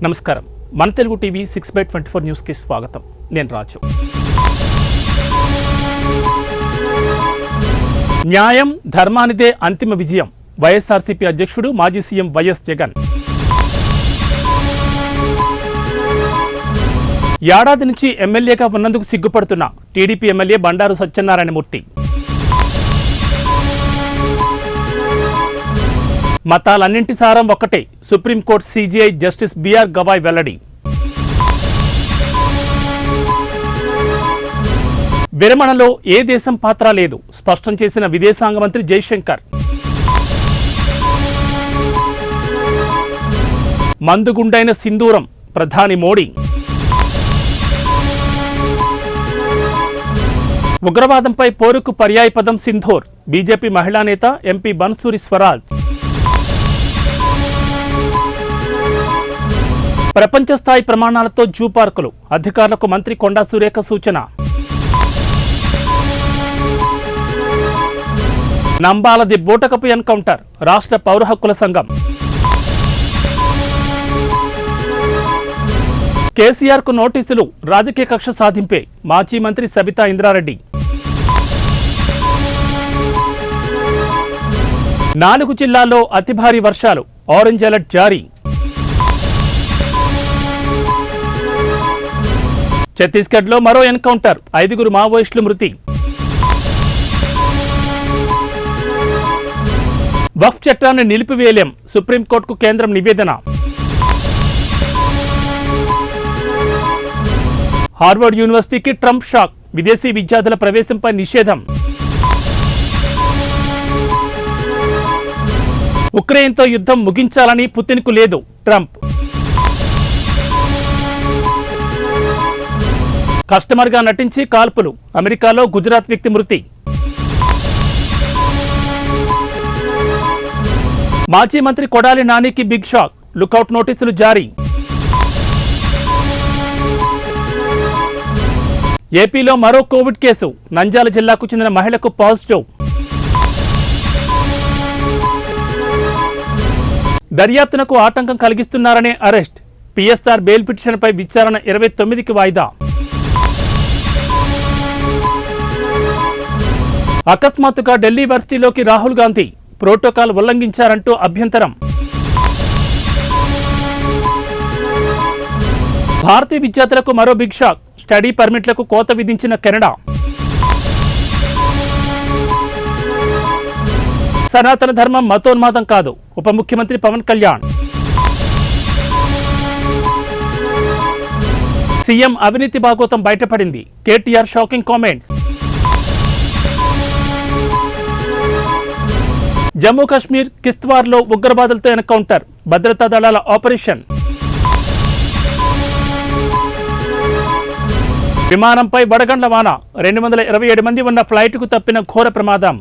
నమస్కారం. మన Telugu TV 6/24 news కి స్వాగతం. నేను రాజు. న్యాయం ధర్మానిదే అంతిమ విజయం. వైఎస్ఆర్సీపీ అధ్యక్షుడు మాజీ సీఎం వైఎస్ జగన్. ఏడాది నుంచి ఎమ్మెల్యేగా ఉన్నందుకు సిగ్గుపడుతున్న టీడీపీ ఎమ్మెల్యే బండారు సత్యనారాయణమూర్తి. మతాలన్నింటి సారం ఒక్కటే, supreme court CJI justice BR Gavai వెల్లడి. విరమణలో ఏ దేశం పాత్ర లేదు, స్పష్టం చేసిన విదేశాంగ మంత్రి జైశంకర్. మందుగుండైన సింధూరం, ప్రధాని మోడీ. ఉగ్రవాదంపై పోరుకు పర్యాయపదం సింధూర్, బీజేపీ మహిళా నేత ఎంపీ బన్సూరి స్వరాజ్. ప్రపంచ స్థాయి ప్రమాణాలతో జూ పార్కులు, అధికారులకు మంత్రి కొండా సురేఖ సూచన. నంబాలది బూటకపు ఎన్కౌంటర్, రాష్ట్ర పౌర హక్కుల సంఘం. కేసీఆర్ కు నోటీసులు, రాజకీయ కక్ష సాధింపే, మాజీ మంత్రి సబితా ఇంద్రారెడ్డి. 4 జిల్లాల్లో అతి భారీ వర్షాలు, ఆరెంజ్ అలర్ట్ జారీ. ఛత్తీస్గఢ్లో మరో ఎన్కౌంటర్, 5 మావోయిస్టులు మృతి. వక్ఫ్ చట్టాన్ని నిలిపివేయలేం, సుప్రీంకోర్టుకు కేంద్రం నివేదన. హార్వర్డ్ యూనివర్సిటీకి ట్రంప్ షాక్, విదేశీ విద్యార్థుల ప్రవేశంపై నిషేధం. ఉక్రెయిన్తో యుద్ధం ముగించాలని పుతిన్కు లేదు, ట్రంప్. కస్టమర్గా నటించి కాల్పులు, అమెరికాలో గుజరాత్ వ్యక్తి మృతి. మాజీ మంత్రి కొడాలి నానికి బిగ్ షాక్, లుకౌట్ నోటీసులు జారీ. ఏపీలో మరో కోవిడ్ కేసు, నంద్యాల జిల్లాకు చెందిన మహిళకు పాజిటివ్. దర్యాప్తునకు ఆటంకం కలిగిస్తున్నారనే అరెస్ట్, పిఎస్ఆర్ బెయిల్ పిటిషన్పై విచారణ 29కి వాయిదా. అకస్మాత్తుగా ఢిల్లీ వర్సిటీలోకి రాహుల్ గాంధీ, ప్రోటోకాల్ ఉల్లంఘించారంటూ అభ్యంతరం. భారతీయ విద్యార్థులకు మరో బిగ్ షాక్, స్టడీ పర్మిట్లకు కోత విధించిన కెనడా. సనాతన ధర్మం మతోన్మాదం కాదు, ఉప ముఖ్యమంత్రి పవన్ కళ్యాణ్. సీఎం అవినీతి భాగోతం బయటపడింది, కేటీఆర్ షాకింగ్ కామెంట్స్. జమ్మూ కాశ్మీర్ కిస్తవార్లో ఉగ్రవాదులతో ఎన్కౌంటర్, భద్రతా దళాల ఆపరేషన్. విమానంపై వడగండ్ల వాన, 227 మంది ఉన్న ఫ్లైట్కు తప్పిన ఘోర ప్రమాదం.